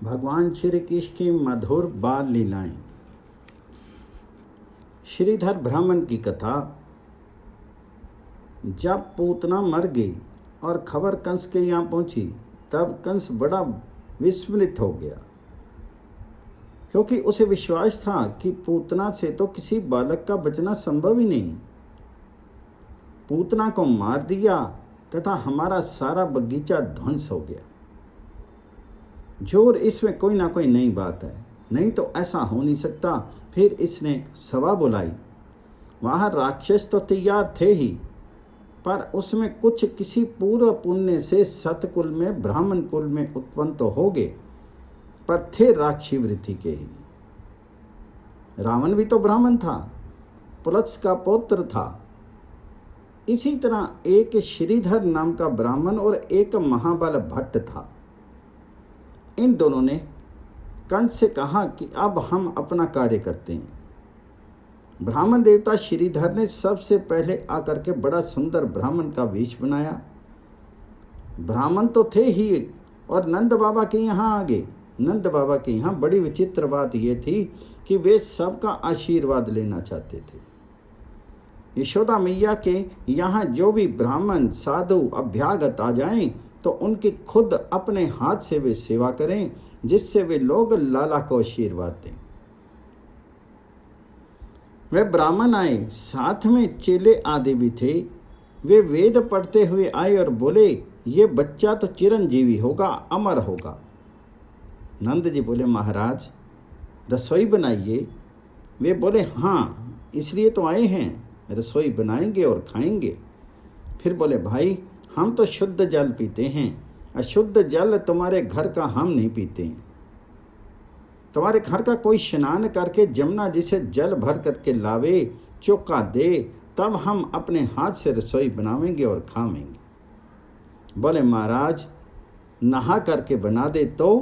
भगवान श्री कृष्ण की मधुर बाल लीलाएं। श्रीधर ब्राह्मण की कथा। जब पूतना मर गई और खबर कंस के यहाँ पहुंची, तब कंस बड़ा विस्मित हो गया, क्योंकि उसे विश्वास था कि पूतना से तो किसी बालक का बचना संभव ही नहीं। पूतना को मार दिया तथा हमारा सारा बगीचा ध्वंस हो गया। जोर इसमें कोई ना कोई नई बात है, नहीं तो ऐसा हो नहीं सकता। फिर इसने सभा बुलाई। वहाँ राक्षस तो तैयार थे ही, पर उसमें कुछ किसी पूर्व पुण्य से सतकुल में ब्राह्मण कुल में उत्पन्न तो हो गए, पर थे राक्षी वृत्ति के ही। रावण भी तो ब्राह्मण था, पुलत्स का पौत्र था। इसी तरह एक श्रीधर नाम का ब्राह्मण और एक महाबल भट्ट था। इन दोनों ने कंस से कहा कि अब हम अपना कार्य करते हैं। ब्राह्मण देवता श्रीधर ने सबसे पहले आकर के बड़ा सुंदर ब्राह्मण का वेश बनाया। ब्राह्मण तो थे ही और नंद बाबा के यहाँ आ गए। नंद बाबा के यहाँ बड़ी विचित्र बात यह थी कि वे सबका आशीर्वाद लेना चाहते थे। यशोदा मैया के यहाँ जो भी ब्राह्मण साधु अभ्यागत आ जाएं, तो उनकी खुद अपने हाथ से वे सेवा करें, जिससे वे लोग लाला को आशीर्वाद दें। वे ब्राह्मण आए, साथ में चेले आदि भी थे। वे वेद पढ़ते हुए आए और बोले, ये बच्चा तो चिरंजीवी होगा, अमर होगा। नंद जी बोले, महाराज रसोई बनाइए। वे बोले, हाँ, इसलिए तो आए हैं, रसोई बनाएंगे और खाएंगे। फिर बोले, भाई हम तो शुद्ध जल पीते हैं, अशुद्ध जल तुम्हारे घर का हम नहीं पीते हैं। तुम्हारे घर का कोई स्नान करके जमुना जी से जल भर करके लावे, चौका दे, तब हम अपने हाथ से रसोई बनावेंगे और खावेंगे। बोले, महाराज नहा करके बना दे तो?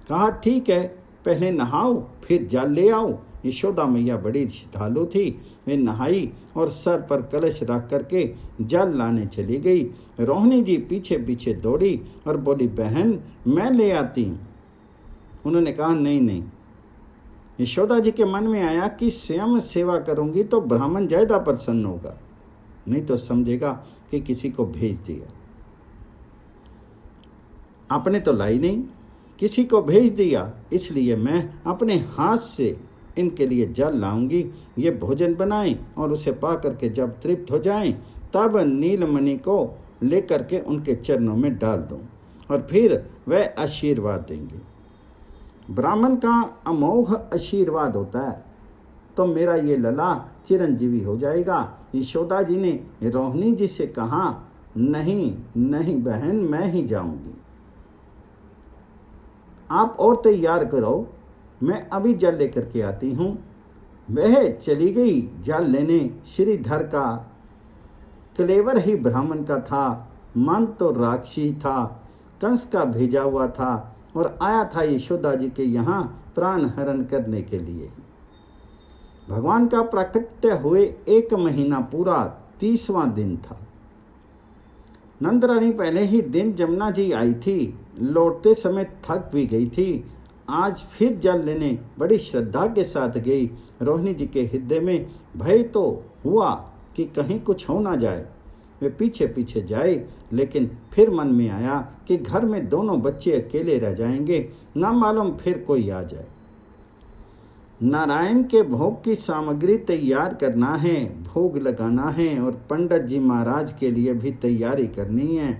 कहा, ठीक है, पहले नहाओ फिर जल ले आओ। यशोदा मैया बड़ी श्रद्धालु थी। वे नहाई और सर पर कलश रख करके जल लाने चली गई। रोहिणी जी पीछे पीछे दौड़ी और बोली, बहन मैं ले आती हूँ। उन्होंने कहा, नहीं नहीं। यशोदा जी के मन में आया कि स्वयं सेवा करूंगी तो ब्राह्मण ज्यादा प्रसन्न होगा, नहीं तो समझेगा कि किसी को भेज दिया। आपने तो लाई नहीं, किसी को भेज दिया, इसलिए मैं अपने हाथ से इनके लिए जल लाऊंगी। ये भोजन बनाएं और उसे पा करके जब तृप्त हो जाएं, तब नीलमणि को लेकर के उनके चरणों में डाल दूं और फिर वह आशीर्वाद देंगे। ब्राह्मण का अमोघ आशीर्वाद होता है, तो मेरा ये लला चिरंजीवी हो जाएगा। यशोदा जी ने रोहिणी जी से कहा, नहीं नहीं बहन, मैं ही जाऊंगी, आप और तैयार करो, मैं अभी जल लेकर के आती हूँ। वह चली गई जल लेने। श्रीधर का कलेवर ही ब्राह्मण का था, मन तो राक्षसी था, कंस का भेजा हुआ था और आया था यशोदा जी के यहाँ प्राण हरण करने के लिए। भगवान का प्राकट्य हुए 1 महीना पूरा 30वां दिन था। नंद रानी पहले ही दिन जमुना जी आई थी, लौटते समय थक भी गई थी। आज फिर जल लेने बड़ी श्रद्धा के साथ गई। रोहिणी जी के हृदय में भय तो हुआ कि कहीं कुछ हो ना जाए। वे पीछे पीछे जाए, लेकिन फिर मन में आया कि घर में दोनों बच्चे अकेले रह जाएंगे, ना मालूम फिर कोई आ जाए। नारायण के भोग की सामग्री तैयार करना है, भोग लगाना है और पंडित जी महाराज के लिए भी तैयारी करनी है।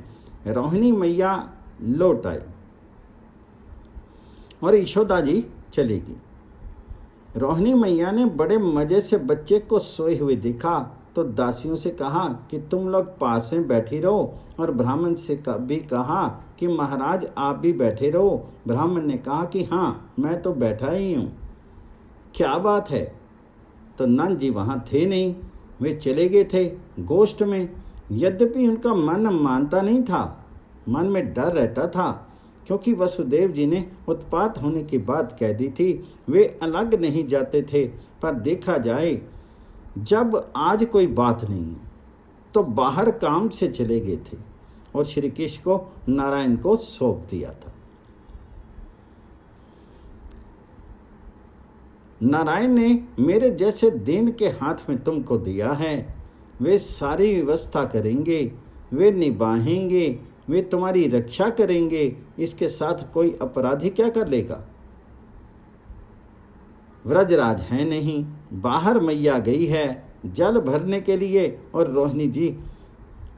रोहिणी मैया लौट आई और यशोदा जी चली गई। रोहिणी मैया ने बड़े मजे से बच्चे को सोए हुए देखा तो दासियों से कहा कि तुम लोग पास में बैठी रहो, और ब्राह्मण से भी कहा कि महाराज आप भी बैठे रहो। ब्राह्मण ने कहा कि हाँ, मैं तो बैठा ही हूँ। क्या बात है? तो नंद जी वहाँ थे नहीं, वे चले गए थे गोष्ठ में। यद्यपि उनका मन मानता नहीं था, मन में डर रहता था, क्योंकि वसुदेव जी ने उत्पात होने की बात कह दी थी। वे अलग नहीं जाते थे, पर देखा जाए जब आज कोई बात नहीं है तो बाहर काम से चले गए थे और श्री कृष्ण को नारायण को सौंप दिया था। नारायण ने मेरे जैसे दीन के हाथ में तुमको दिया है। वे सारी व्यवस्था करेंगे, वे निभाएंगे, वे तुम्हारी रक्षा करेंगे। इसके साथ कोई अपराधी क्या कर लेगा? व्रजराज है नहीं, बाहर मैया गई है जल भरने के लिए और रोहिणी जी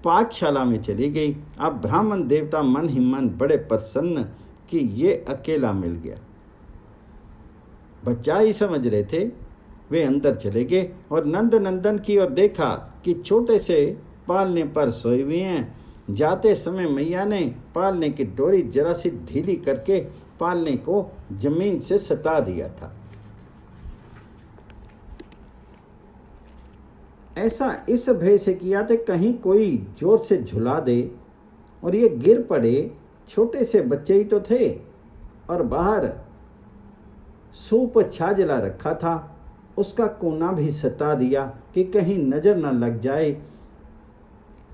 पाकशाला में चली गई। अब ब्राह्मण देवता मन ही मन बड़े प्रसन्न कि ये अकेला मिल गया। बच्चा ही समझ रहे थे। वे अंदर चले गए और नंद नंदन की ओर देखा कि छोटे से पालने पर सोए हुए हैं। जाते समय मैया ने पालने की डोरी जरा सी ढीली करके पालने को जमीन से सटा दिया था। ऐसा इस भय से किया था कहीं कोई जोर से झुला दे और ये गिर पड़े। छोटे से बच्चे ही तो थे और बाहर सूप छाजला रखा था, उसका कोना भी सटा दिया कि कहीं नजर न लग जाए।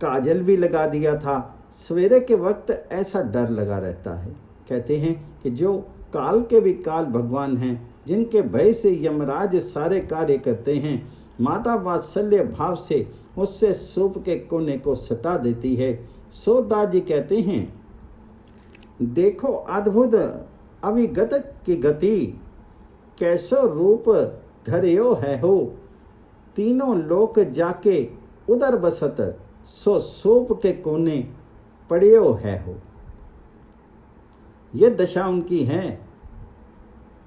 काजल भी लगा दिया था। सवेरे के वक्त ऐसा डर लगा रहता है। कहते हैं कि जो काल के भी काल भगवान हैं, जिनके भय से यमराज सारे कार्य करते हैं, माता वात्सल्य भाव से उससे सूप के कोने को सटा देती है। सूरदास जी कहते हैं, देखो अद्भुत अविगत की गति, कैसो रूप धर्यो है हो। तीनों लोक जाके उधर बसत, सो सूप के कोने पड़ियो है हो। ये दशा उनकी है।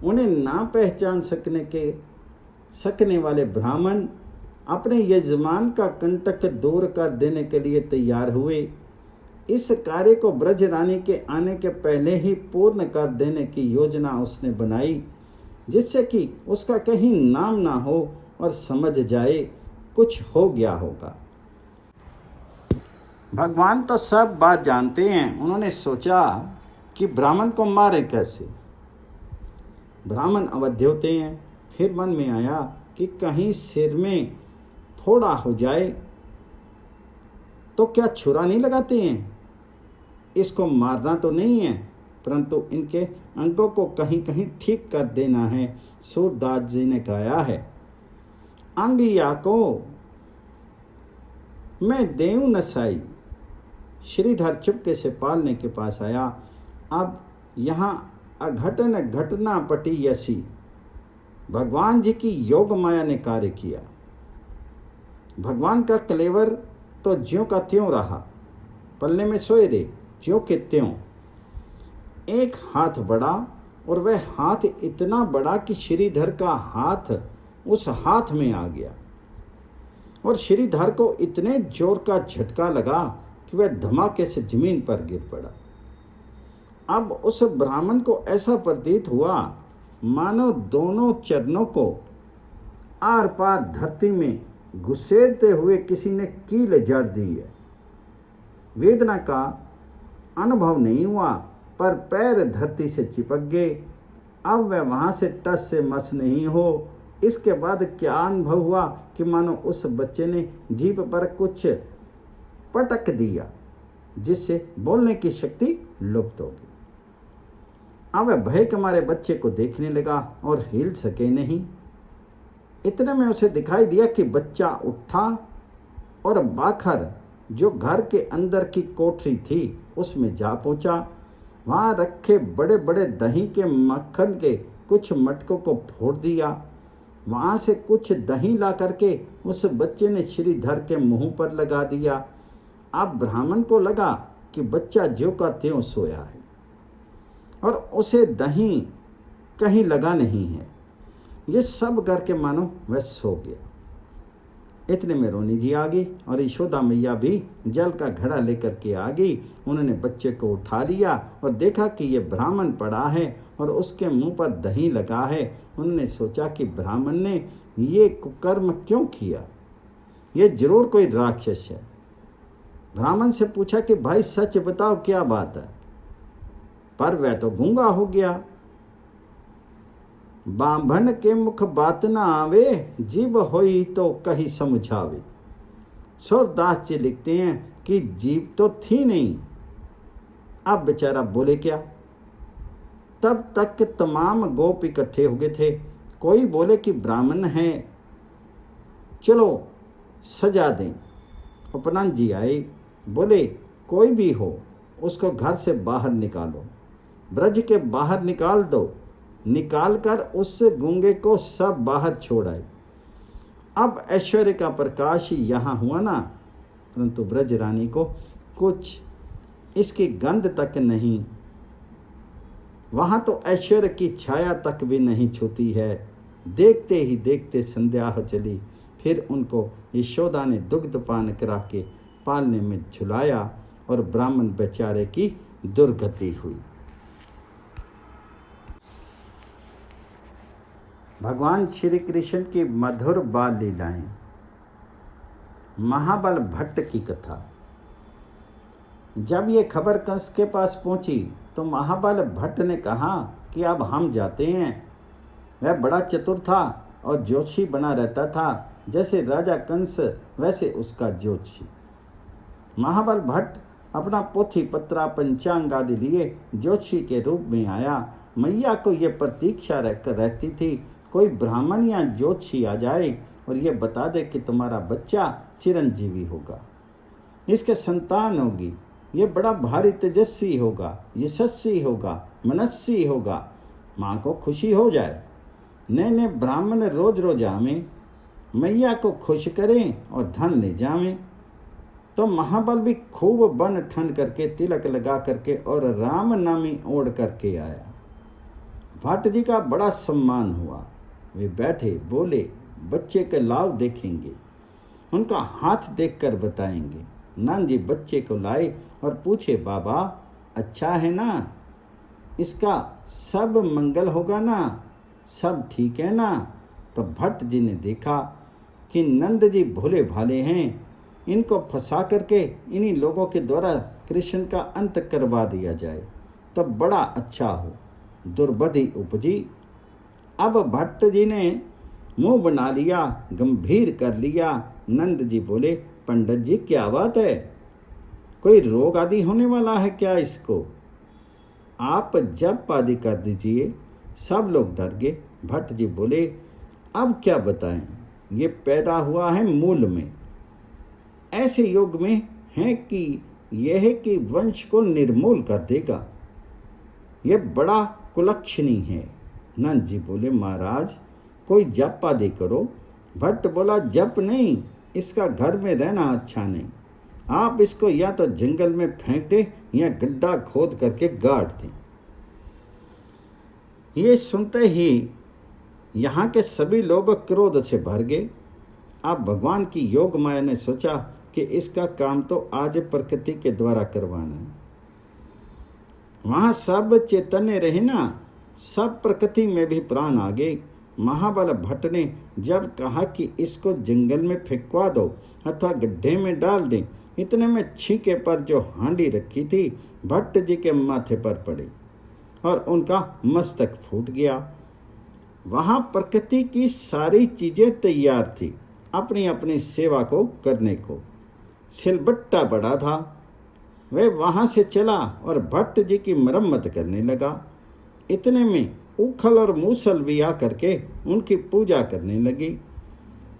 उन्हें ना पहचान सकने वाले ब्राह्मण अपने यजमान का कंटक दूर कर देने के लिए तैयार हुए। इस कार्य को ब्रज रानी के आने के पहले ही पूर्ण कर देने की योजना उसने बनाई, जिससे कि उसका कहीं नाम ना हो और समझ जाए कुछ हो गया होगा। भगवान तो सब बात जानते हैं। उन्होंने सोचा कि ब्राह्मण को मारे कैसे। ब्राह्मण अवध्य होते हैं। फिर मन में आया कि कहीं सिर में फोड़ा हो जाए तो क्या छुरा नहीं लगाते हैं। इसको मारना तो नहीं है, परंतु इनके अंगों को कहीं कहीं ठीक कर देना है। सूरदास जी ने कहा है, अंग या को मैं देऊं नसाई। श्रीधर चुपके से पालने के पास आया। अब यहाँ अघटन घटना पटी यसी। भगवान जी की योग माया ने कार्य किया। भगवान का कलेवर तो ज्यों का त्यों रहा, पल्ले में सोए रे ज्यों के त्यों। एक हाथ बड़ा और वह हाथ इतना बड़ा कि श्रीधर का हाथ उस हाथ में आ गया और श्रीधर को इतने जोर का झटका लगा कि वह धमाके से जमीन पर गिर पड़ा। अब उस ब्राह्मण को ऐसा प्रतीत हुआ मानो दोनों चरणों को आर पार धरती में घुसेड़ते हुए किसी ने कील जड़ दी है। वेदना का अनुभव नहीं हुआ, पर पैर धरती से चिपक गए। अब वह वहां से टस से मस नहीं हो। इसके बाद क्या अनुभव हुआ कि मानो उस बच्चे ने जीभ पर कुछ पटक दिया, जिससे बोलने की शक्ति लुप्त हो गई। अब वह भय के मारे बच्चे को देखने लगा और हिल सके नहीं। इतने में उसे दिखाई दिया कि बच्चा उठा और बाखर जो घर के अंदर की कोठरी थी उसमें जा पहुंचा। वहां रखे बड़े बड़े दही के मक्खन के कुछ मटकों को फोड़ दिया। वहां से कुछ दही ला करके उस बच्चे ने श्रीधर के मुंह पर लगा दिया। अब ब्राह्मण को लगा कि बच्चा ज्यों का त्यों सोया है और उसे दही कहीं लगा नहीं है। ये सब करके मानो वह सो गया। इतने में रोनी जी आ गई और यशोदा मैया भी जल का घड़ा लेकर के आ गई। उन्होंने बच्चे को उठा लिया और देखा कि ये ब्राह्मण पड़ा है और उसके मुंह पर दही लगा है। उन्होंने सोचा कि ब्राह्मण ने ये कुकर्म क्यों किया, ये जरूर कोई राक्षस है। ब्राह्मण से पूछा कि भाई सच बताओ क्या बात है, पर वह तो गूंगा हो गया। बांभन के मुख बात ना आवे, जीभ होई तो कही समझावे। सूरदास जी लिखते हैं कि जीभ तो थी नहीं, अब बेचारा बोले क्या। तब तक तमाम गोप इकट्ठे हो गए थे। कोई बोले कि ब्राह्मण है, चलो सजा दें। उपनंद जी आए, बोले कोई भी हो उसको घर से बाहर निकालो, ब्रज के बाहर निकाल दो। निकाल कर उस गूंगे को सब बाहर छोड़ आए। अब ऐश्वर्य का प्रकाश यहाँ हुआ ना, परंतु ब्रज रानी को कुछ इसकी गंध तक नहीं, वहाँ तो ऐश्वर्य की छाया तक भी नहीं छूती है। देखते ही देखते संध्या हो चली। फिर उनको यशोदा ने दुग्ध पान करा के पालने में झुलाया और ब्राह्मण बेचारे की दुर्गति हुई। भगवान श्री कृष्ण की मधुर बाल लीलाएं। महाबल भट्ट की कथा। जब ये खबर कंस के पास पहुंची तो महाबल भट्ट ने कहा कि अब हम जाते हैं। वह बड़ा चतुर था और ज्योतिषी बना रहता था, जैसे राजा कंस वैसे उसका ज्योतिषी। महाबल भट्ट अपना पोथी पत्रा पंचांग आदि लिए ज्योतिषी के रूप में आया। मैया को यह प्रतीक्षा रहती थी कोई ब्राह्मण या ज्योतिषी आ जाए और ये बता दे कि तुम्हारा बच्चा चिरंजीवी होगा, इसके संतान होगी, ये बड़ा भारी तेजस्वी होगा, यशस्वी होगा, मनस्वी होगा, माँ को खुशी हो जाए। नए नए ब्राह्मण रोज रोज आवे, मैया को खुश करें और धन ले जावें। तो महाबल भी खूब बन ठन करके तिलक लगा करके और राम नामी ओढ़ करके आया। भट्ट जी का बड़ा सम्मान हुआ। वे बैठे, बोले बच्चे के लाभ देखेंगे, उनका हाथ देखकर बताएंगे। नंद जी बच्चे को लाए और पूछे, बाबा अच्छा है ना, इसका सब मंगल होगा ना, सब ठीक है ना? तो भट्ट जी ने देखा कि नंद जी भोले भाले हैं, इनको फंसा करके इन्हीं लोगों के द्वारा कृष्ण का अंत करवा दिया जाए तो बड़ा अच्छा हो। दुर्बुद्धि उपजी। अब भट्ट जी ने मुंह बना लिया, गंभीर कर लिया। नंद जी बोले, पंडित जी क्या बात है, कोई रोग आदि होने वाला है क्या इसको? आप जप आदि कर दीजिए। सब लोग डर गए। भट्ट जी बोले, अब क्या बताएं, ये पैदा हुआ है मूल में, ऐसे योग में है कि यह कि वंश को निर्मूल कर देगा, यह बड़ा कुलक्षणी है। नंद जी बोले, महाराज कोई जप आदि करो। भट्ट बोला, जप नहीं, इसका घर में रहना अच्छा नहीं, आप इसको या तो जंगल में फेंक दे या गड्ढा खोद करके गाड़ दें। ये सुनते ही यहाँ के सभी लोग क्रोध से भर गए। अब भगवान की योग माया ने सोचा कि इसका काम तो आज प्रकृति के द्वारा करवाना है। वहाँ सब चैतन्य रहे ना, सब प्रकृति में भी प्राण आ गए। महाबल भट्ट ने जब कहा कि इसको जंगल में फेंकवा दो अथवा गड्ढे में डाल दें, इतने में छींके पर जो हांडी रखी थी भट्ट जी के माथे पर पड़ी और उनका मस्तक फूट गया। वहाँ प्रकृति की सारी चीजें तैयार थी अपनी अपनी सेवा को करने को। सिलबट्टा बड़ा था, वह वहाँ से चला और भट्ट जी की मरम्मत करने लगा। इतने में उखल और मूसल भी आ करके उनकी पूजा करने लगी।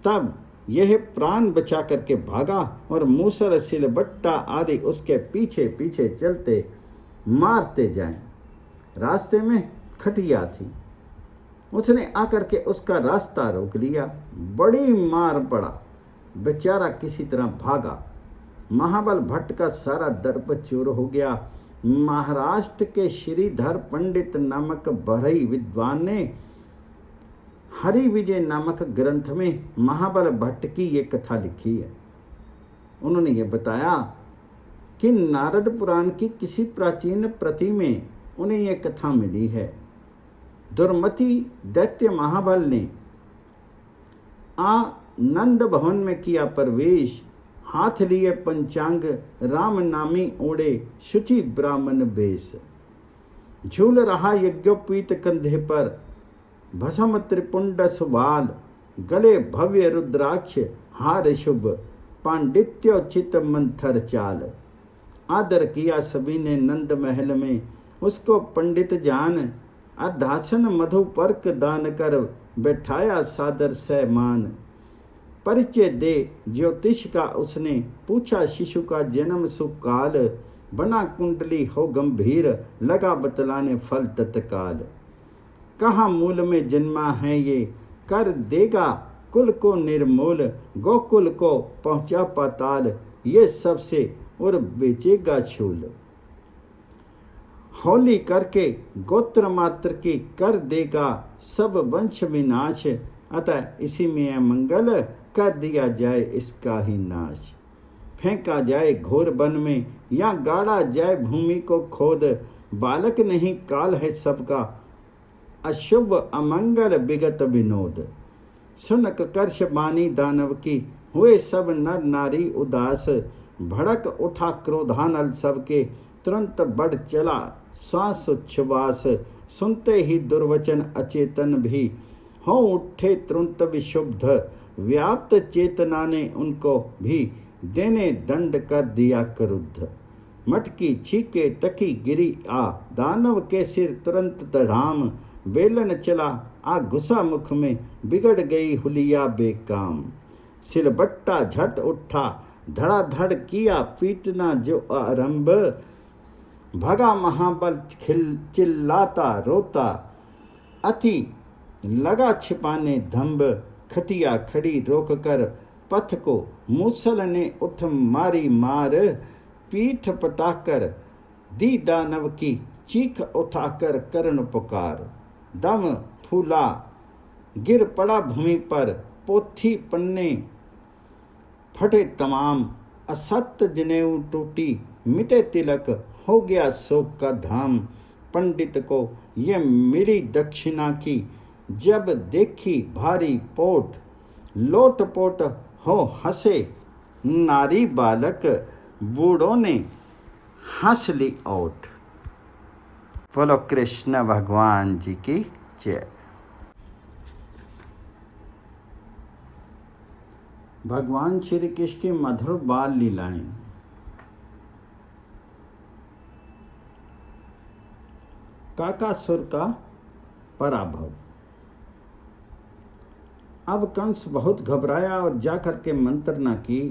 तब यह प्राण बचा करके भागा और मूसल सिलबट्टा आदि उसके पीछे पीछे चलते मारते जाएं। रास्ते में खटिया थी, उसने आकर के उसका रास्ता रोक लिया। बड़ी मार पड़ा, बेचारा किसी तरह भागा। महाबल भट्ट का सारा दर्प चूर हो गया। महाराष्ट्र के श्रीधर पंडित नामक बरई विद्वान ने हरि विजय नामक ग्रंथ में महाबल भट्ट की ये कथा लिखी है। उन्होंने ये बताया कि नारद पुराण की किसी प्राचीन प्रति में उन्हें ये कथा मिली है। दुर्मति दैत्य महाबल ने आनंद भवन में किया प्रवेश, हाथ लिए पंचांग राम नामी ओढ़े शुचि ब्राह्मण बेश। झूल रहा यज्ञोपीत कंधे पर भस्म त्रिपुंड सुबाल, गले भव्य रुद्राक्ष हार शुभ, पांडित्योचित मंथर चाल। आदर किया सभी ने नंद महल में, उसको पंडित जान अर्धासन मधुपर्क दान कर बैठाया सादर सहमान। परिचय दे ज्योतिष का उसने पूछा शिशु का जन्म सुकाल। बना कुंडली हो गंभीर लगा बतलाने फल तत्काल। कहाँ मूल में जन्मा है ये कर देगा कुल को निर्मूल। गोकुल को पहुँचा पाताल ये सबसे और बेचेगा छूल। होली करके गोत्र मात्र की कर देगा सब वंश विनाश। अतः इसी में मंगल कर दिया जाए इसका ही नाश। फेंका जाए घोर वन में या गाड़ा जाए भूमि को खोद। बालक नहीं काल है सबका अशुभ अमंगल विगत विनोद। सुनक कर्ष बानी दानव की हुए सब नर नारी उदास। भड़क उठा क्रोधानल सबके तुरंत बढ़ चला श्वास उच्छ्वास। सुनते ही दुर्वचन अचेतन भी हो उठे तुरंत विशुद्ध। व्याप्त चेतना ने उनको भी देने दंड कर दिया क्रुद्ध। मटकी छीके टकी गिरी आ दानव के सिर तुरंत धड़ाम। बेलन चला आ घुसा मुख में बिगड़ गई हुलिया बेकाम। सिलबट्टा झट उठा धड़ाधड़ किया पीटना जो आरंभ। भगा महाबल चिल्लाता रोता अति लगा छिपाने धंब। खटिया खड़ी रोक कर पथ को मूसल ने उठ मारी मार। पीठ पटाकर दी दानव की चीख उठाकर कर्ण पुकार। दम फूला गिर पड़ा भूमि पर पोथी पन्ने फटे तमाम। असत्य जनेऊ टूटी मिटे तिलक हो गया शोक का धाम। पंडित को ये मेरी दक्षिणा की जब देखी भारी पोट। लोट पोट हो हंसे नारी बालक बूढ़ों ने हंस ली ओट। बोलो कृष्ण भगवान जी की जय। भगवान श्री कृष्ण की मधुर बाल लीलाएं। काकासुर का पराभव। अब कंस बहुत घबराया और जाकर के मंत्रणा की।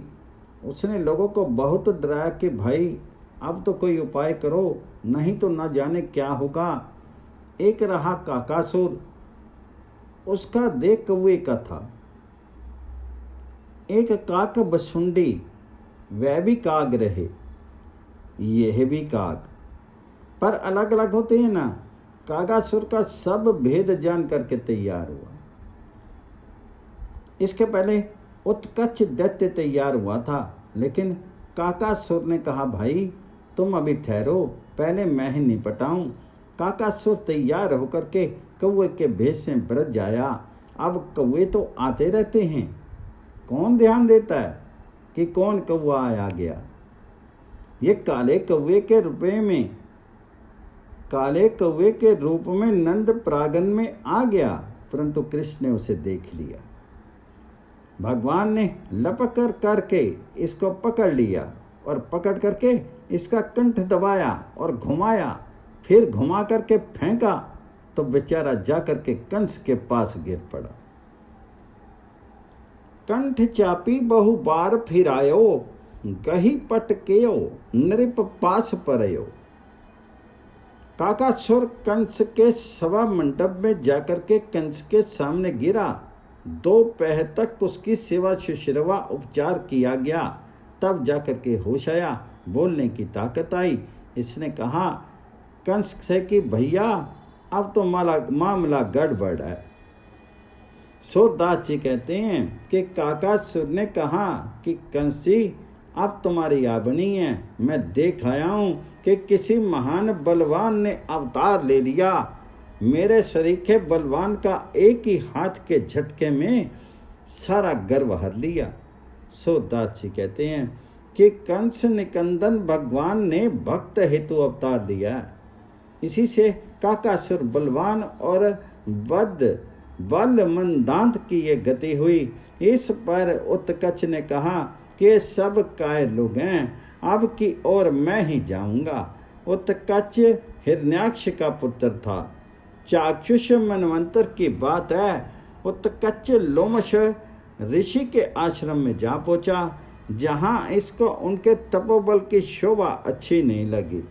उसने लोगों को बहुत डराया कि भाई अब तो कोई उपाय करो, नहीं तो न जाने क्या होगा। एक रहा काकासुर, उसका देह कौवे का था। एक काक बसुंडी, वह भी काग रहे, यह भी काग, पर अलग अलग होते हैं ना। कागासुर का सब भेद जान करके तैयार हुआ। इसके पहले उत्कच दैत्य तैयार हुआ था, लेकिन काकासुर ने कहा भाई तुम अभी ठहरो, पहले मैं ही निपटाऊं। काकासुर तैयार होकर के कौवे के भेष से ब्रज आया। अब कौवे तो आते रहते हैं, कौन ध्यान देता है कि कौन कौवा आ गया। ये काले कौवे के रूप में नंद प्रांगण में आ गया, परंतु कृष्ण ने उसे देख लिया। भगवान ने लपक करके इसको पकड़ लिया और पकड़ करके इसका कंठ दबाया और घुमाया, फिर घुमा करके फेंका तो बेचारा जा करके कंस के पास गिर पड़ा। कंठ चापी बहु बार फिरायो, गही पटकेयो नृप पास परयो। काकासुर कंस के सभा मंडप में जाकर के कंस के सामने गिरा। 2 पहर तक उसकी सेवा शुश्रूषा उपचार किया गया, तब जाकर के होश आया, बोलने की ताकत आई। इसने कहा कंस से कि भैया अब तो मामला गड़बड़ है। सूरदास जी कहते हैं कि काकासुर ने कहा कि कंस जी अब तुम्हारी आबनी है, मैं देख आया हूँ कि किसी महान बलवान ने अवतार ले लिया। मेरे सरीखे बलवान का एक ही हाथ के झटके में सारा गर्व हर लिया। सूरदास जी कहते हैं कि कंस निकंदन भगवान ने भक्त हेतु अवतार लिया। इसी से काकासुर बलवान और बल मंदांत की ये गति हुई। इस पर उत्कच ने कहा कि सब काय लोग हैं, अब की ओर मैं ही जाऊंगा। उत्कच हिरण्याक्ष का पुत्र था, चाक्षुष मनवंतर की बात है। उत्कच लोमश ऋषि के आश्रम में जा पहुंचा, जहां इसको उनके तपोबल की शोभा अच्छी नहीं लगी।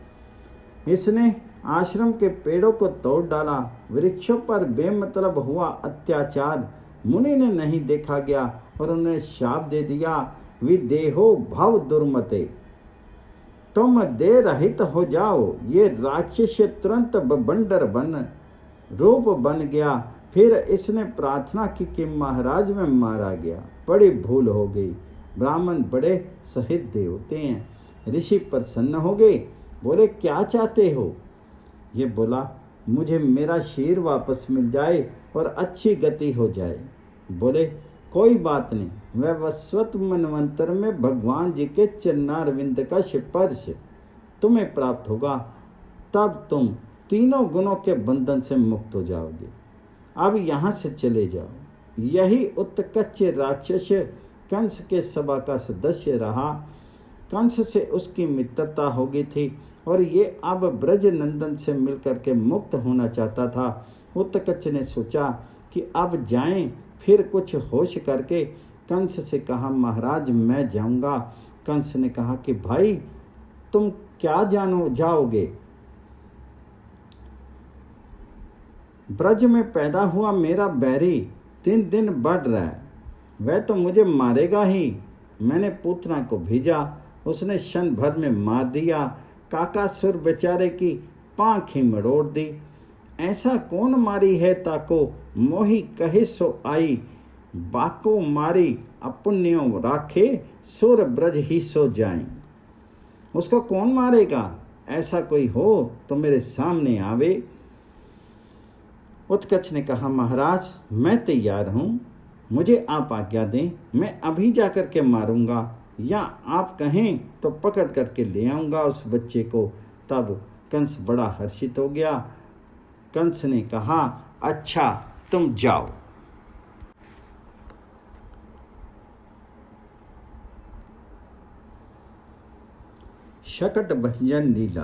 इसने आश्रम के पेड़ों को तोड़ डाला। वृक्षों पर बेमतलब हुआ अत्याचार मुनि ने नहीं देखा गया और उन्हें शाप दे दिया, विदेहो भव दुर्मते, तुम देह रहित हो जाओ। ये राक्षस तुरंत बंदर बन रूप बन गया। फिर इसने प्रार्थना की कि महाराज में मारा गया, बड़ी भूल हो गई। ब्राह्मण बड़े सहृदय होते हैं। ऋषि प्रसन्न हो गए, बोले क्या चाहते हो? ये बोला मुझे मेरा शीर वापस मिल जाए और अच्छी गति हो जाए। बोले कोई बात नहीं, वह वस्वत मनवंतर में भगवान जी के चरणारविंद का स्पर्श तुम्हें प्राप्त होगा, तब तुम तीनों गुणों के बंधन से मुक्त हो जाओगे। अब यहाँ से चले जाओ। यही उत्कच राक्षस कंस के सभा का सदस्य रहा। कंस से उसकी मित्रता हो गई थी और ये अब ब्रज नंदन से मिलकर के मुक्त होना चाहता था। उत्कच ने सोचा कि अब जाएं। फिर कुछ होश करके कंस से कहा, महाराज मैं जाऊंगा। कंस ने कहा कि भाई तुम क्या जाओगे? ब्रज में पैदा हुआ मेरा बैरी दिन दिन बढ़ रहा है, वह तो मुझे मारेगा ही। मैंने पूतना को भेजा, उसने क्षण भर में मार दिया। काकासुर बेचारे की पाँख ही मरोड़ दी। ऐसा कौन मारी है ताको, मोही कहे सो आई। बाको मारी अपुण्यों राखे, सुर ब्रज ही सो जाएं। उसको कौन मारेगा? ऐसा कोई हो तो मेरे सामने आवे। उत्कच ने कहा, महाराज मैं तैयार हूँ, मुझे आप आज्ञा दें, मैं अभी जाकर के मारूंगा, या आप कहें तो पकड़ करके ले आऊँगा उस बच्चे को। तब कंस बड़ा हर्षित हो गया। कंस ने कहा, अच्छा तुम जाओ। शकट भंजन लीला।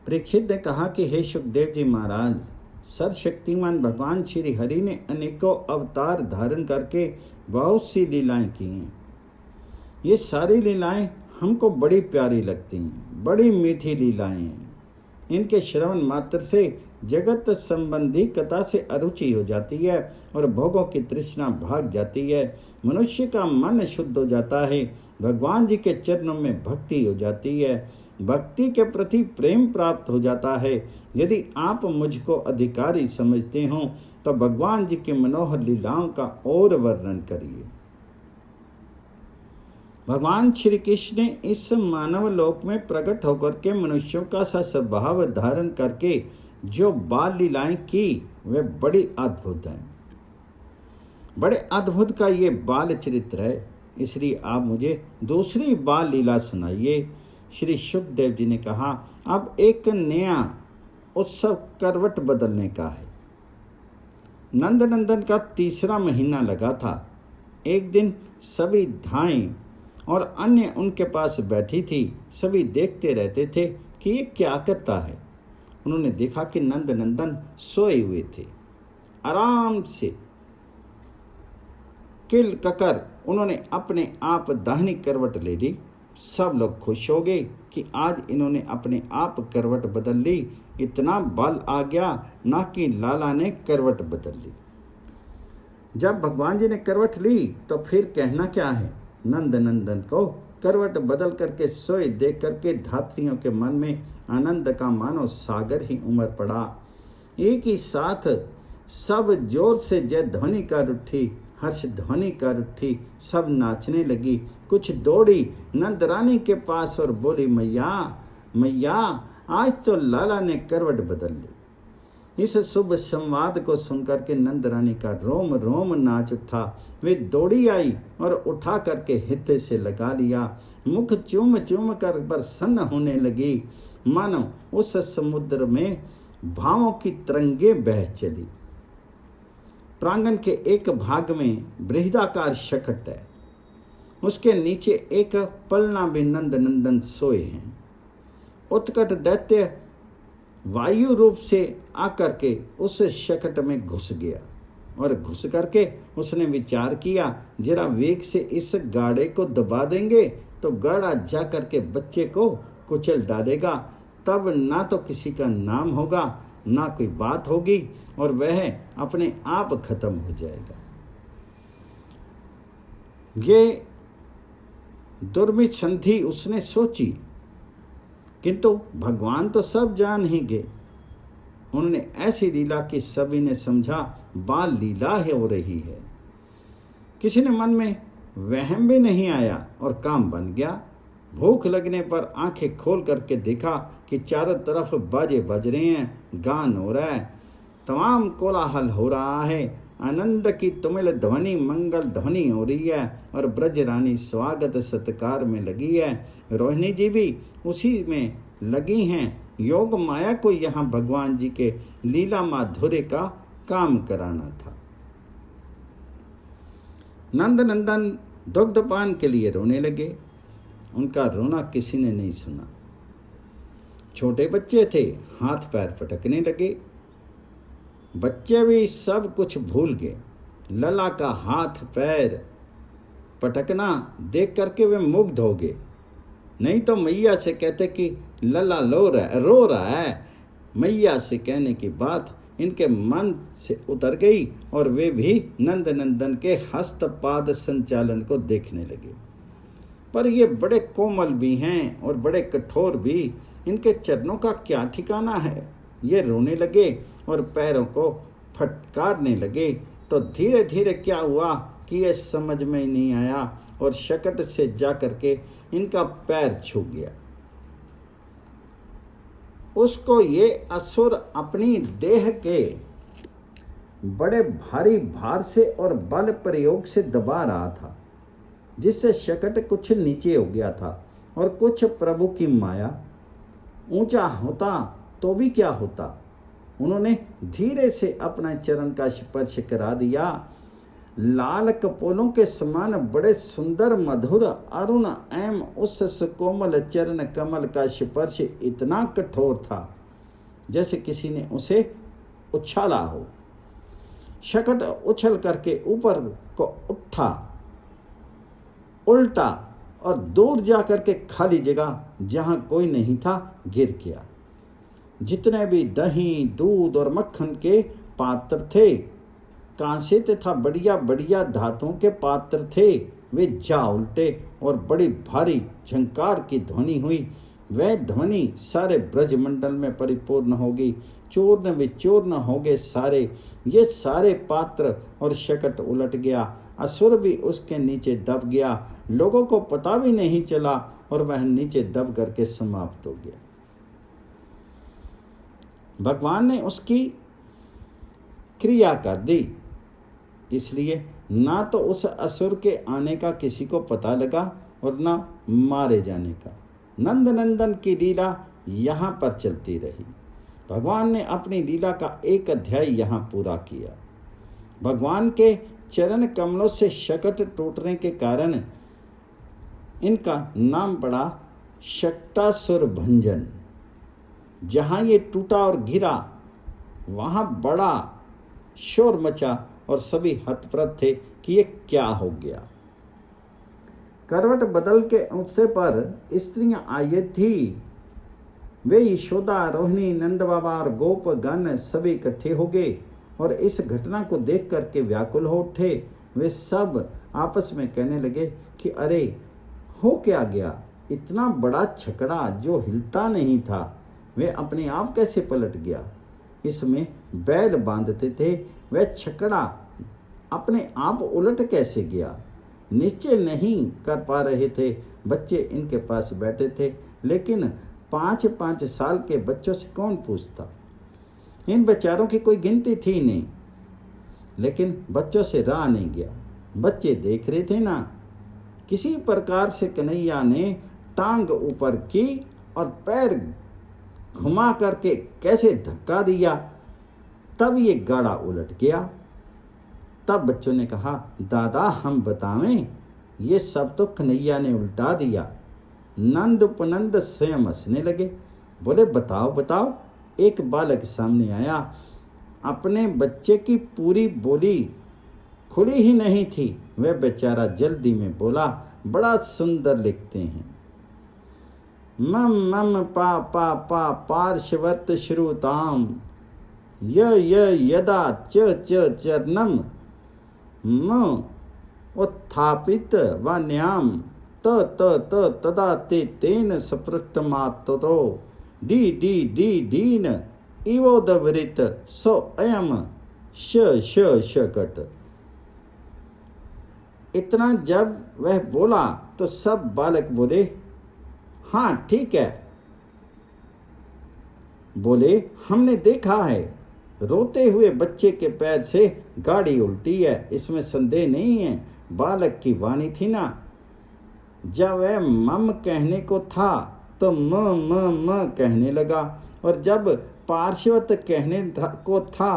परीक्षित ने कहा कि हे सुखदेव जी महाराज, सर्वशक्तिमान भगवान श्री हरि ने अनेकों अवतार धारण करके बहुत सी लीलाएं की हैं। ये सारी लीलाएं हमको बड़ी प्यारी लगती हैं, बड़ी मीठी लीलाएं हैं। इनके श्रवण मात्र से जगत संबंधी कथा से अरुचि हो जाती है और भोगों की तृष्णा भाग जाती है। मनुष्य का मन शुद्ध हो जाता है, भगवान जी के चरणों में भक्ति हो जाती है, भक्ति के प्रति प्रेम प्राप्त हो जाता है। यदि आप मुझको अधिकारी समझते हो तो भगवान जी की मनोहर लीलाओं का और वर्णन करिए। भगवान श्री कृष्ण ने इस मानव लोक में प्रकट होकर के मनुष्यों का सा स्वभाव धारण करके जो बाल लीलाएं की वे बड़ी अद्भुत हैं। बड़े अद्भुत का ये बाल चरित्र है, इसलिए आप मुझे दूसरी बाल लीला सुनाइए। श्री सुखदेव जी ने कहा, अब एक नया उत्सव करवट बदलने का है। नंदनंदन का तीसरा महीना लगा था। एक दिन सभी धाएं और अन्य उनके पास बैठी थी। सभी देखते रहते थे कि ये क्या करता है। उन्होंने देखा कि नंदनंदन सोए हुए थे। आराम से किल ककर उन्होंने अपने आप दाहिनी करवट ले ली। सब लोग खुश हो गए कि आज इन्होंने अपने आप करवट बदल ली। इतना बल आ गया ना कि लाला ने करवट बदल ली। जब भगवान जी ने करवट ली तो फिर कहना क्या है। नंदनंदन को करवट बदल करके सोए देख करके धात्रियों के मन में आनंद का मानो सागर ही उमड़ पड़ा। एक ही साथ सब जोर से जय ध्वनि कर उठी, हर्ष ध्वनि कर उठी। सब नाचने लगी। कुछ दौड़ी नंद रानी के पास और बोली, मैया मैया आज तो लाला ने करवट बदल ली। इस शुभ संवाद को सुनकर के नंद रानी का रोम रोम नाच उठा। वे दौड़ी आई और उठा करके हित्ते से लगा लिया। मुख चूम चूम कर प्रसन्न होने लगी, मानो उस समुद्र में भावों की तरंगे बह चली। प्रांगण के एक भाग में बृहदाकार शकट है, उसके नीचे एक पलना भी नंद नंदन सोए हैं। उत्कट दैत्य वायु रूप से आकर के उस शकट में घुस गया और घुस करके उसने विचार किया, जरा वेग से इस गाड़े को दबा देंगे तो गाड़ा जा करके बच्चे को कुचल डालेगा, तब ना तो किसी का नाम होगा ना कोई बात होगी और वह अपने आप खत्म हो जाएगा। ये दुर्मिछंथी उसने सोची, किंतु भगवान तो सब जान ही गए। उन्होंने ऐसी लीला कि सभी ने समझा बाल लीला ही हो रही है। किसी ने मन में वहम भी नहीं आया और काम बन गया। भूख लगने पर आंखें खोल करके देखा कि चारों तरफ बाजे बज रहे हैं, गान हो रहा है, तमाम कोलाहल हो रहा है, आनंद की तुमिल ध्वनि मंगल ध्वनि हो रही है और ब्रज रानी स्वागत सत्कार में लगी है। रोहिणी जी भी उसी में लगी हैं। योग माया को यहाँ भगवान जी के लीला माधुर्य का काम कराना था। नंद नंदन दुग्धपान के लिए रोने लगे। उनका रोना किसी ने नहीं सुना। छोटे बच्चे थे, हाथ पैर पटकने लगे। बच्चे भी सब कुछ भूल गए। लला का हाथ पैर पटकना देख करके वे मुग्ध हो गए। नहीं तो मैया से कहते कि लला रो रहा है। मैया से कहने की बात इनके मन से उतर गई और वे भी नंद नंदन के हस्तपाद संचालन को देखने लगे। पर ये बड़े कोमल भी हैं और बड़े कठोर भी, इनके चरणों का क्या ठिकाना है। ये रोने लगे और पैरों को फटकारने लगे। तो धीरे धीरे क्या हुआ कि ये समझ में ही नहीं आया और शकट से जा करके इनका पैर छू गया। उसको ये असुर अपनी देह के बड़े भारी भार से और बल प्रयोग से दबा रहा था, जिससे शकट कुछ नीचे हो गया था और कुछ प्रभु की माया। ऊंचा होता तो भी क्या होता। उन्होंने धीरे से अपना चरण का स्पर्श करा दिया। लाल कपोलों के समान बड़े सुंदर मधुर अरुण एवं उस सुकोमल चरण कमल का स्पर्श इतना कठोर था जैसे किसी ने उसे उछाला हो। शकट उछल करके ऊपर को उठा, उल्टा और दूर जा करके खाली जगह जहां कोई नहीं था गिर गया। जितने भी दही दूध और मक्खन के पात्र थे, कांसे तथा बढ़िया बढ़िया धातुओं के पात्र थे, वे जा उल्टे और बड़ी भारी झंकार की ध्वनि हुई। वह ध्वनि सारे ब्रजमंडल में परिपूर्ण होगी। चूर्ण विचूर्ण हो गए सारे, ये सारे पात्र और शकट उलट गया। असुर भी उसके नीचे दब गया। लोगों को पता भी नहीं चला और वह नीचे दब करके समाप्त हो गया। भगवान ने उसकी क्रिया कर दी, इसलिए ना तो उस असुर के आने का किसी को पता लगा और ना मारे जाने का। नंद नंदन की लीला यहाँ पर चलती रही। भगवान ने अपनी लीला का एक अध्याय यहाँ पूरा किया। भगवान के चरण कमलों से शकट टूटने के कारण इनका नाम पड़ा शक्टासुर भंजन। जहाँ ये टूटा और गिरा वहाँ बड़ा शोर मचा और सभी हतप्रभ थे कि ये क्या हो गया। करवट बदल के उससे पर स्त्रियां आई थी। वे यशोदा, रोहिणी, नंद बाबा और गोप गण सभी इकट्ठे हो गए और इस घटना को देख करके व्याकुल हो उठे। वे सब आपस में कहने लगे कि अरे हो क्या गया। इतना बड़ा छकड़ा जो हिलता नहीं था वे अपने आप कैसे पलट गया। इसमें बैल बांधते थे, वह छकड़ा अपने आप उलट कैसे गया। निश्चय नहीं कर पा रहे थे। बच्चे इनके पास बैठे थे, लेकिन 5-5 साल के बच्चों से कौन पूछता। इन बेचारों की कोई गिनती थी नहीं, लेकिन बच्चों से रहा नहीं गया। बच्चे देख रहे थे ना। किसी प्रकार से कन्हैया ने टांग ऊपर की और पैर घुमा करके कैसे धक्का दिया, तब ये गाड़ा उलट गया। तब बच्चों ने कहा, दादा हम बतावें, ये सब तो कन्हैया ने उल्टा दिया। नंद उपनंद स्वयं हंसने लगे, बोले बताओ बताओ एक बालक सामने आया। अपने बच्चे की पूरी बोली खुली ही नहीं थी। वह बेचारा जल्दी में बोला, बड़ा सुंदर लिखते हैं। मम मम पा पा पा पार्श्वत श्रुताम य यदा च चरणम म उत्थापित वान्याम त तदा ते तेन सपृष्टमात्रो डी दीन इवोदवृत सो अयम शकट। इतना जब वह बोला तो सब बालक बोले, हाँ ठीक है। बोले, हमने देखा है, रोते हुए बच्चे के पैर से गाड़ी उल्टी है, इसमें संदेह नहीं है। बालक की वाणी थी ना। जब वह मम कहने को था तो म कहने लगा, और जब पार्श्वत कहने को था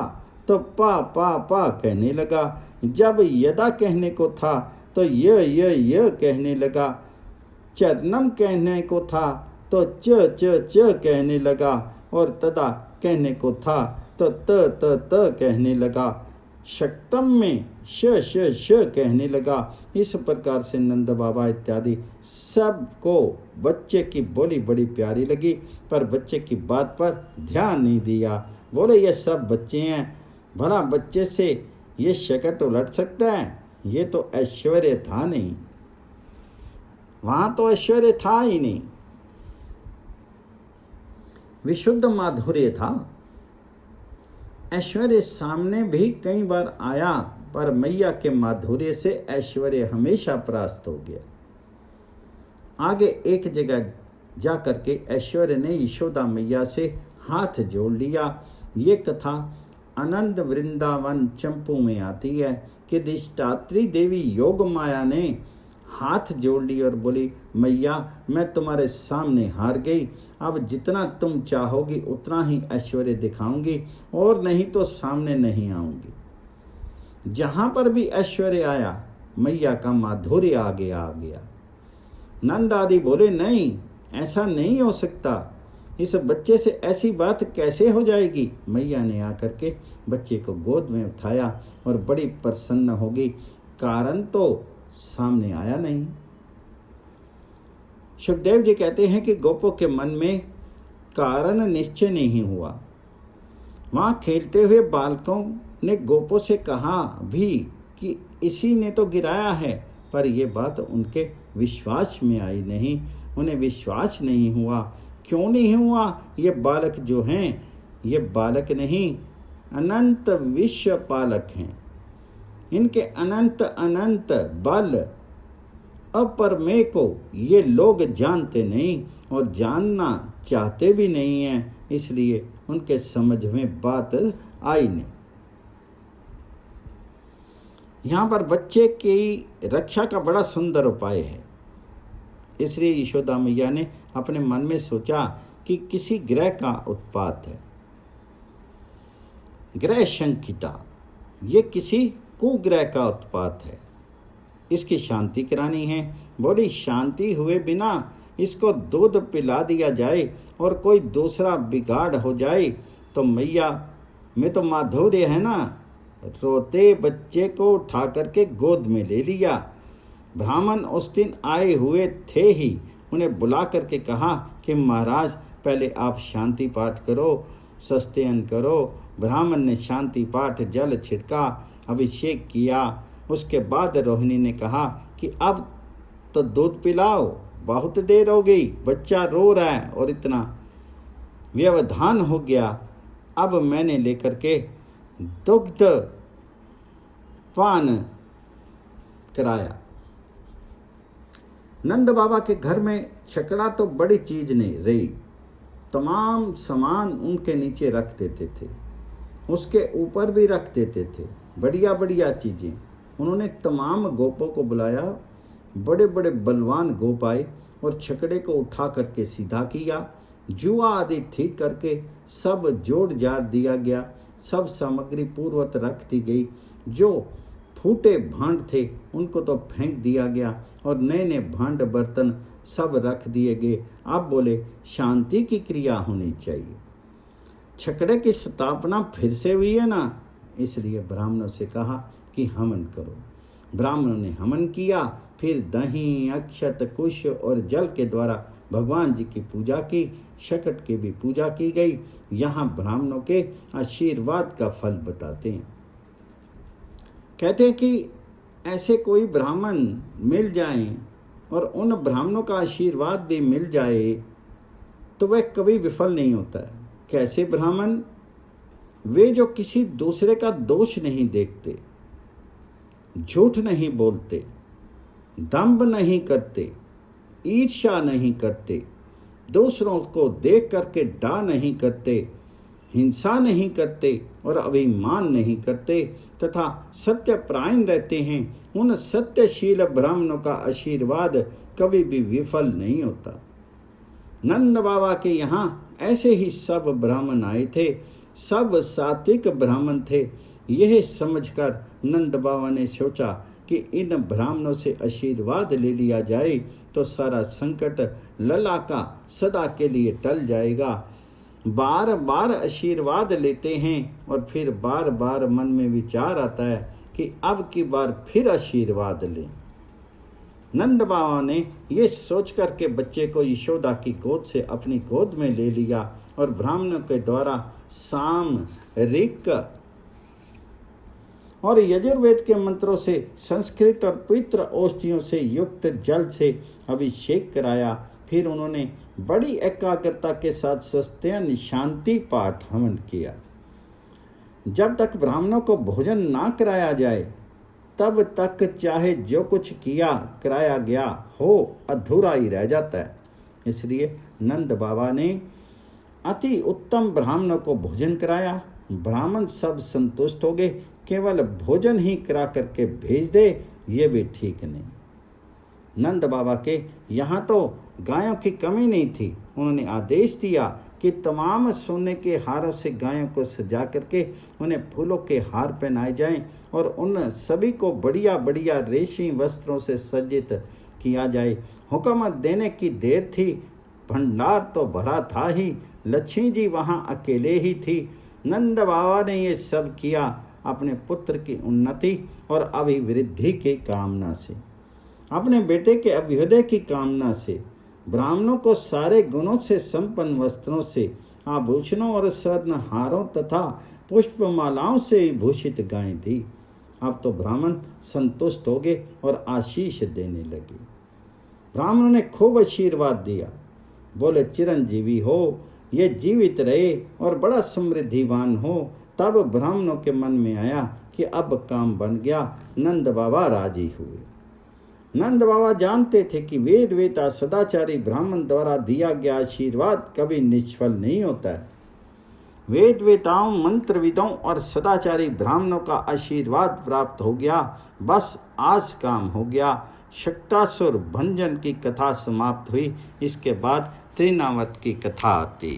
तो पा कहने लगा। जब यदा कहने को था तो य कहने लगा। चरणम कहने को था तो च कहने लगा, और तदा कहने को था तो त कहने लगा। शक्तम में श कहने लगा। इस प्रकार से नंद बाबा इत्यादि सबको बच्चे की बोली बड़ी प्यारी लगी, पर बच्चे की बात पर ध्यान नहीं दिया। बोले, ये सब बच्चे हैं, भला बच्चे से ये शकट उलट सकता है? ये तो ऐश्वर्य था नहीं, वहां तो ऐश्वर्य था ही नहीं, विशुद्ध माधुर्य था। ऐश्वर्य सामने भी कई बार आया, पर मैया के माधुर्य से ऐश्वर्य हमेशा परास्त हो गया। आगे एक जगह जा करके ऐश्वर्य ने यशोदा मैया से हाथ जोड़ लिया। ये कथा आनंद वृंदावन चंपू में आती है कि अधिष्ठात्री देवी योग माया ने हाथ जोड़ ली और बोली, मैया मैं तुम्हारे सामने हार गई, अब जितना तुम चाहोगी उतना ही ऐश्वर्य दिखाऊंगी, और नहीं तो सामने नहीं आऊंगी। जहां पर भी ऐश्वर्य आया मैया का माधुर्य आगे आ गया। नंद आदि बोले, नहीं ऐसा नहीं हो सकता, इस बच्चे से ऐसी बात कैसे हो जाएगी। मैया ने आकर के बच्चे को गोद में उठाया और बड़ी प्रसन्न होगी, कारण तो सामने आया नहीं। सुखदेव जी कहते हैं कि गोपों के मन में कारण निश्चय नहीं हुआ। वहां खेलते हुए बालकों ने गोपों से कहा भी कि इसी ने तो गिराया है, पर यह बात उनके विश्वास में आई नहीं। उन्हें विश्वास नहीं हुआ। क्यों नहीं हुआ? ये बालक जो हैं, ये बालक नहीं, अनंत विश्व पालक हैं। इनके अनंत अनंत बल अपरमेय को ये लोग जानते नहीं और जानना चाहते भी नहीं हैं, इसलिए उनके समझ में बात आई नहीं। यहाँ पर बच्चे की रक्षा का बड़ा सुंदर उपाय है। इसलिए यशोदा मैया ने अपने मन में सोचा कि किसी ग्रह का उत्पात है, ग्रह शंकिता, ये किसी कुग्रह का उत्पात है, इसकी शांति करानी है। बोली, शांति हुए बिना इसको दूध पिला दिया जाए और कोई दूसरा बिगाड़ हो जाए तो मैया में तो माधुर्य है ना। रोते बच्चे को उठा करके गोद में ले लिया। ब्राह्मण उस दिन आए हुए थे ही, उन्हें बुला करके कहा कि महाराज पहले आप शांति पाठ करो, सस्तेयन करो। ब्राह्मण ने शांति पाठ, जल छिड़का, अभिषेक किया। उसके बाद रोहिणी ने कहा कि अब तो दूध पिलाओ, बहुत देर हो गई, बच्चा रो रहा है और इतना व्यवधान हो गया। अब मैंने लेकर के दुग्ध पान कराया। नंद बाबा के घर में छकड़ा तो बड़ी चीज नहीं रही। तमाम सामान उनके नीचे रख देते थे, उसके ऊपर भी रख देते थे, बढ़िया बढ़िया चीज़ें। उन्होंने तमाम गोपों को बुलाया। बड़े बड़े बलवान गोप आए और छकड़े को उठा करके सीधा किया। जुआ आदि ठीक करके सब जोड़ जाड़ दिया गया। सब सामग्री पूर्वत रख दी गई। जो फूटे भांड थे उनको तो फेंक दिया गया और नए नए भांड बर्तन सब रख दिए गए। अब बोले शांति की क्रिया होनी चाहिए। छकड़े की स्थापना फिर से हुई है ना, इसलिए ब्राह्मणों से कहा कि हवन करो। ब्राह्मणों ने हवन किया, फिर दही, अक्षत, कुश और जल के द्वारा भगवान जी की पूजा की। शकट की भी पूजा की गई। यहाँ ब्राह्मणों के आशीर्वाद का फल बताते हैं। कहते हैं कि ऐसे कोई ब्राह्मण मिल जाएं और उन ब्राह्मणों का आशीर्वाद भी मिल जाए तो वह कभी विफल नहीं होता है। कैसे ब्राह्मण? वे जो किसी दूसरे का दोष नहीं देखते, झूठ नहीं बोलते, दंभ नहीं करते, ईर्ष्या नहीं करते, दूसरों को देख करके डा नहीं करते, हिंसा नहीं करते और अभिमान नहीं करते तथा सत्यपरायण रहते हैं, उन सत्यशील ब्राह्मणों का आशीर्वाद कभी भी विफल नहीं होता। नंद बाबा के यहाँ ऐसे ही सब ब्राह्मण आए थे, सब सात्विक ब्राह्मण थे। यह समझकर नंद बाबा ने सोचा कि इन ब्राह्मणों से आशीर्वाद ले लिया जाए तो सारा संकट लला का सदा के लिए टल जाएगा। बार बार आशीर्वाद लेते हैं और फिर बार बार मन में विचार आता है कि अब की बार फिर आशीर्वाद लें। नंद बाबा ने ये सोच कर के बच्चे को यशोदा की गोद से अपनी गोद में ले लिया और ब्राह्मणों के द्वारा साम, ऋक और यजुर्वेद के मंत्रों से संस्कृत और पवित्र औषधियों से युक्त जल से अभिषेक कराया। फिर उन्होंने बड़ी एकाग्रता के साथ स्वस्त्य शांति पाठ हवन किया। जब तक ब्राह्मणों को भोजन ना कराया जाए तब तक चाहे जो कुछ किया कराया गया हो अधूरा ही रह जाता है। इसलिए नंद बाबा ने अति उत्तम ब्राह्मणों को भोजन कराया। ब्राह्मण सब संतुष्ट हो गए। केवल भोजन ही करा करके भेज दे ये भी ठीक नहीं। नंद बाबा के यहाँ तो गायों की कमी नहीं थी। उन्होंने आदेश दिया कि तमाम सोने के हारों से गायों को सजा करके उन्हें फूलों के हार पहनाए जाएं और उन सभी को बढ़िया बढ़िया रेशमी वस्त्रों से सज्जित किया जाए। हुक्म देने की देर थी, भंडार तो भरा था ही, लक्ष्मी जी वहाँ अकेले ही थी। नंद बाबा ने ये सब किया अपने पुत्र की उन्नति और अभिवृद्धि की कामना से, अपने बेटे के अभ्युदय की कामना से। ब्राह्मणों को सारे गुणों से संपन्न वस्त्रों से, आभूषणों और स्वर्णहारों तथा पुष्पमालाओं से भूषित गायें दी। अब तो ब्राह्मण संतुष्ट हो गए और आशीष देने लगे। ब्राह्मणों ने खूब आशीर्वाद दिया, बोले चिरंजीवी हो, ये जीवित रहे और बड़ा समृद्धिवान हो। तब ब्राह्मणों के मन में आया कि अब काम बन गया। नंद बाबा राजी हुए। नंद बाबा जानते थे कि वेद वेता सदाचारी ब्राह्मण द्वारा दिया गया आशीर्वाद कभी निष्फल नहीं होता है। वेद वेताओं, मंत्रविदों और सदाचारी ब्राह्मणों का आशीर्वाद प्राप्त हो गया। बस आज काम हो गया। शक्तासुर भंजन की कथा समाप्त हुई। इसके बाद त्रिनावत की कथा आती।